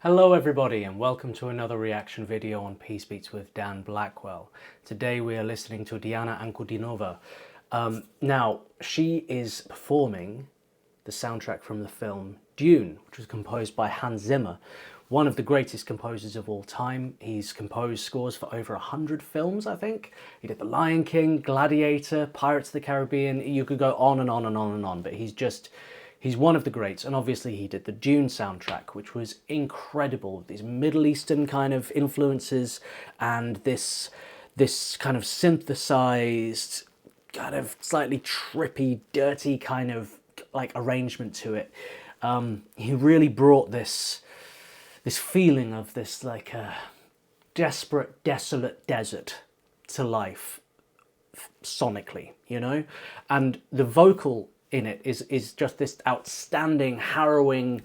Hello everybody and welcome to another reaction video on Peace Beats with Dan Blackwell. Today we are listening to Diana Ankudinova. Now, she is performing the soundtrack from the film Dune, which was composed by Hans Zimmer, one of the greatest composers of all time. He's composed scores for over 100 films, I think. He did The Lion King, Gladiator, Pirates of the Caribbean. You could go on and on and on and on, but he's one of the greats, and obviously he did the Dune soundtrack, which was incredible. These Middle Eastern kind of influences and this kind of synthesized, kind of slightly trippy, dirty kind of like arrangement to it. He really brought this feeling of this like a desperate, desolate desert to life sonically, you know? And the vocal in it is just this outstanding, harrowing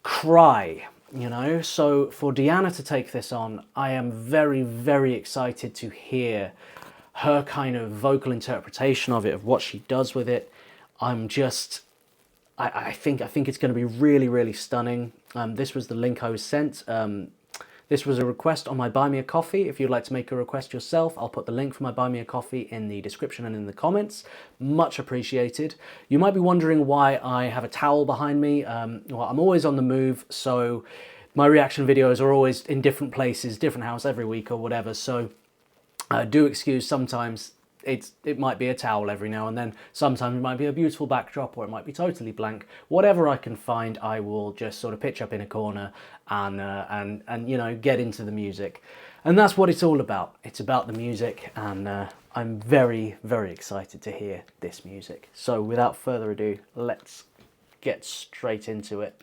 cry, you know? So for Diana to take this on, I am very, very excited to hear her kind of vocal interpretation of it, of what she does with it. I think it's going to be really, really stunning. This was the link I was sent. This was a request on my Buy Me a Coffee. If you'd like to make a request yourself, I'll put the link for my Buy Me a Coffee in the description and in the comments. Much appreciated. You might be wondering why I have a towel behind me. Well, I'm always on the move, so my reaction videos are always in different places, different house every week or whatever. So do excuse sometimes. It might be a towel every now and then. Sometimes it might be a beautiful backdrop, or it might be totally blank. Whatever I can find, I will just sort of pitch up in a corner and you know, get into the music. And that's what it's all about. It's about the music, and I'm very, very excited to hear this music. So without further ado, let's get straight into it.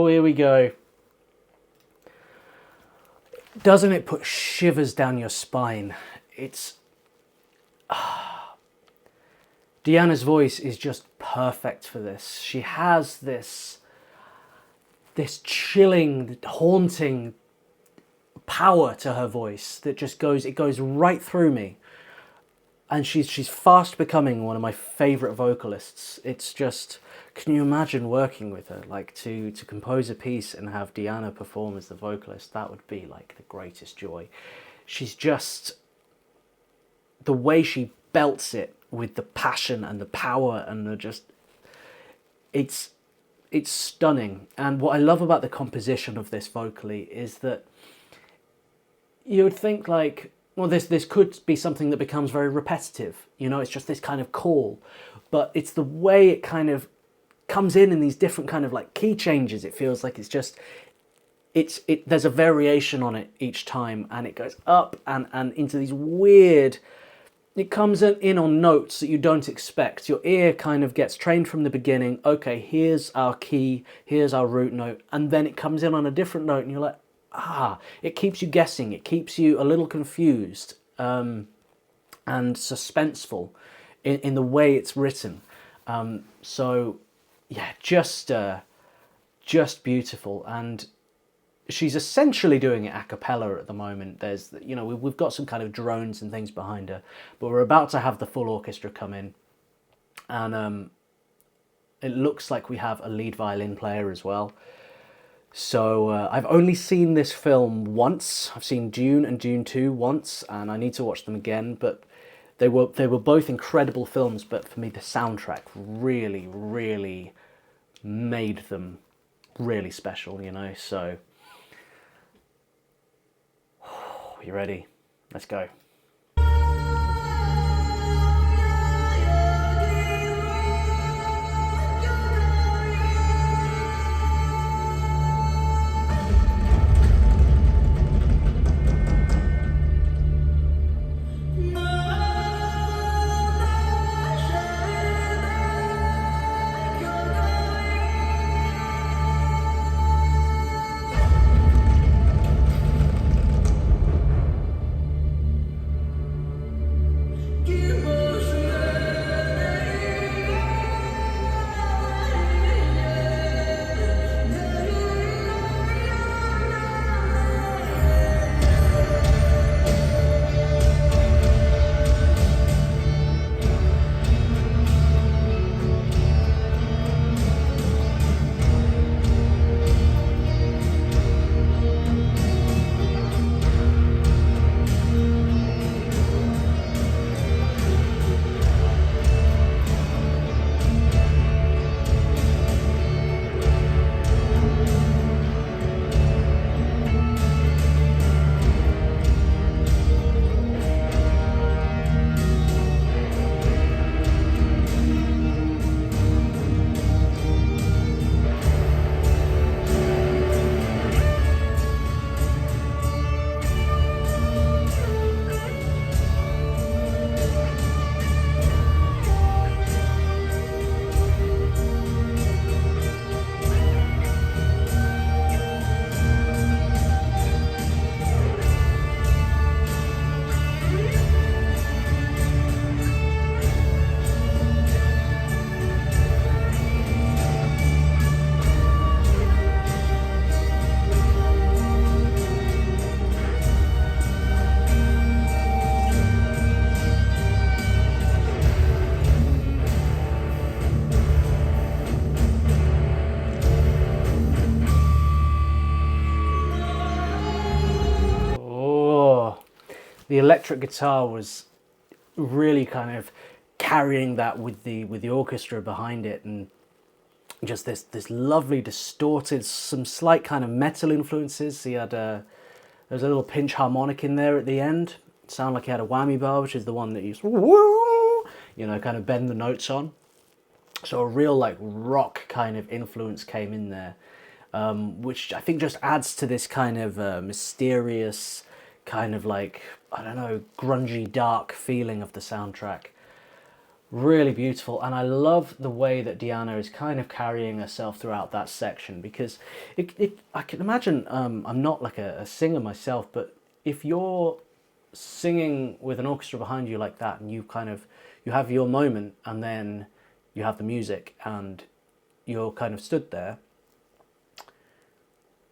Here we go. Doesn't it put shivers down your spine? It's... Diana's voice is just perfect for this. She has this chilling, haunting power to her voice that just goes right through me. And she's fast becoming one of my favourite vocalists. It's just, can you imagine working with her? Like to compose a piece and have Diana perform as the vocalist, that would be like the greatest joy. She's just, the way she belts it with the passion and the power and the just, it's stunning. And what I love about the composition of this vocally is that you would think like, well, this could be something that becomes very repetitive. You know, it's just this kind of call. But it's the way it kind of comes in these different kind of like key changes. It feels like it's just, there's a variation on it each time, and it goes up and into these weird it comes in on notes that you don't expect. Your ear kind of gets trained from the beginning. Okay, here's our key, here's our root note, and then it comes in on a different note, and you're like, ah, it keeps you guessing. It keeps you a little confused and suspenseful in the way it's written. So, yeah, just beautiful. And she's essentially doing it a cappella at the moment. There's, you know, we've got some kind of drones and things behind her, but we're about to have the full orchestra come in, and it looks like we have a lead violin player as well. So I've only seen this film once. I've seen Dune and Dune 2 once, and I need to watch them again, but they were both incredible films, but for me the soundtrack really, really made them really special, you know, so... You ready? Let's go. The electric guitar was really kind of carrying that with the orchestra behind it, and just this lovely distorted, some slight kind of metal influences. He had there was a little pinch harmonic in there at the end. It sounded like he had a whammy bar, which is the one that you kind of bend the notes on. So a real like rock kind of influence came in there, which I think just adds to this kind of mysterious, kind of like, I don't know, grungy, dark feeling of the soundtrack. Really beautiful, and I love the way that Diana is kind of carrying herself throughout that section, because I can imagine, I'm not like a singer myself, but if you're singing with an orchestra behind you like that, and you have your moment, and then you have the music, and you're kind of stood there,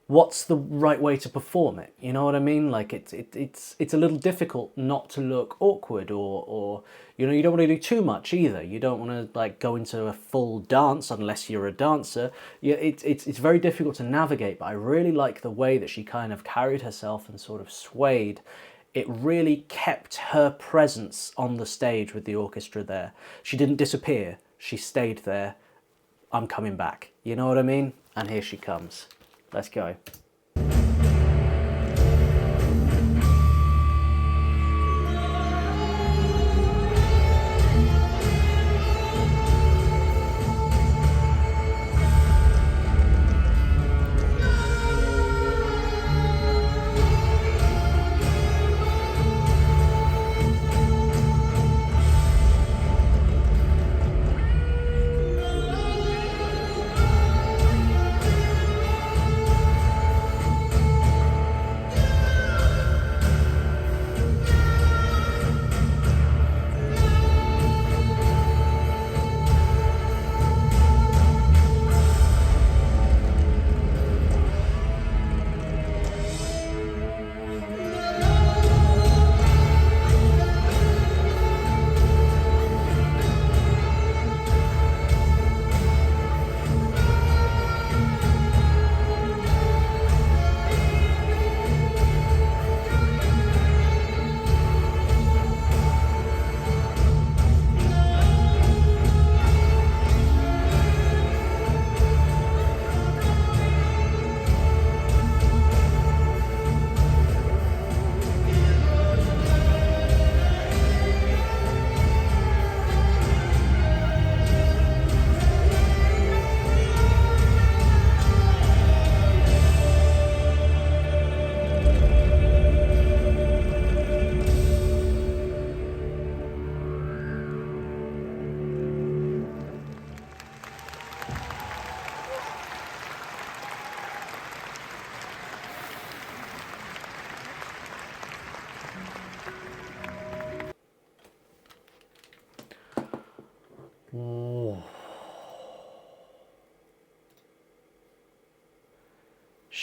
what's the right way to perform it? You know what I mean? Like it's a little difficult not to look awkward, or you know, you don't want to do too much either. You don't want to like go into a full dance unless you're a dancer. Yeah, it's very difficult to navigate. But I really like the way that she kind of carried herself and sort of swayed. It really kept her presence on the stage with the orchestra there. She didn't disappear. She stayed there. I'm coming back. You know what I mean? And here she comes. Let's go.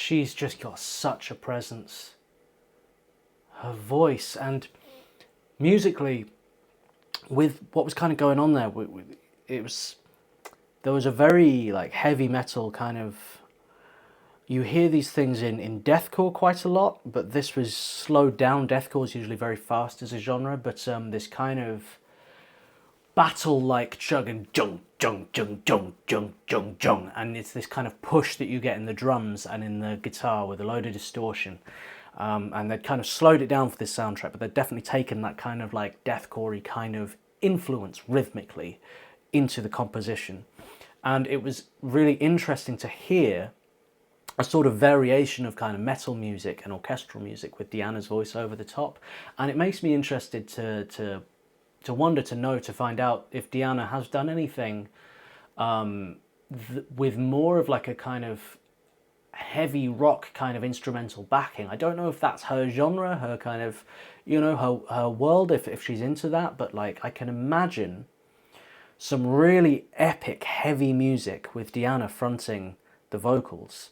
she's just got such a presence. Her voice, and musically, with what was kind of going on there, there was a very like heavy metal kind of. You hear these things in deathcore quite a lot, but this was slowed down. Deathcore is usually very fast as a genre, but this kind of battle-like chugging, jung, jung, jung, jung, jung, jung, jung, and it's this kind of push that you get in the drums and in the guitar with a load of distortion. And they'd kind of slowed it down for this soundtrack, but they'd definitely taken that kind of like deathcore-y kind of influence rhythmically into the composition. And it was really interesting to hear a sort of variation of kind of metal music and orchestral music with Diana's voice over the top. And it makes me interested to wonder, to find out if Diana has done anything with more of like a kind of heavy rock kind of instrumental backing. I don't know if that's her genre, her kind of, you know, her world, if she's into that, but like I can imagine some really epic heavy music with Diana fronting the vocals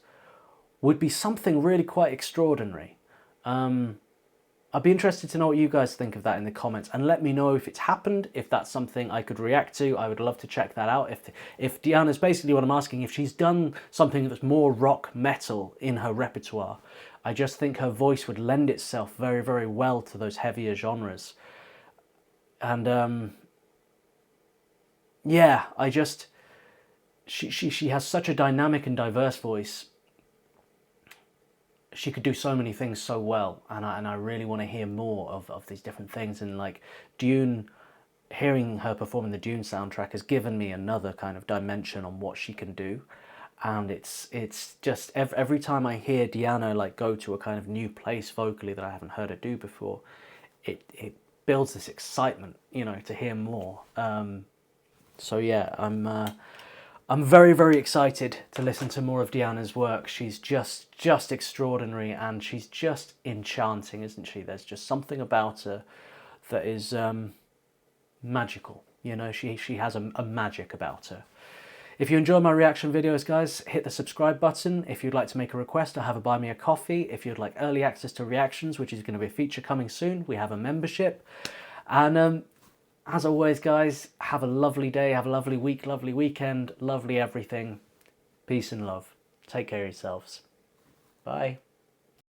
would be something really quite extraordinary. I'd be interested to know what you guys think of that in the comments, and let me know if it's happened, if that's something I could react to. I would love to check that out. If Diana's basically what I'm asking, if she's done something that's more rock metal in her repertoire. I just think her voice would lend itself very, very well to those heavier genres. And yeah, she has such a dynamic and diverse voice. She could do so many things so well, and I really want to hear more of these different things. And like Dune, hearing her perform in the Dune soundtrack has given me another kind of dimension on what she can do. And it's just every time I hear Diana like go to a kind of new place vocally that I haven't heard her do before, it builds this excitement, you know, to hear more. So yeah, I'm very, very excited to listen to more of Diana's work. She's just extraordinary, and she's just enchanting, isn't she? There's just something about her that is magical. You know, she has a magic about her. If you enjoy my reaction videos, guys, hit the subscribe button. If you'd like to make a request, I have a Buy Me a Coffee. If you'd like early access to reactions, which is going to be a feature coming soon, we have a membership. And as always, guys, have a lovely day, have a lovely week, lovely weekend, lovely everything. Peace and love. Take care of yourselves. Bye.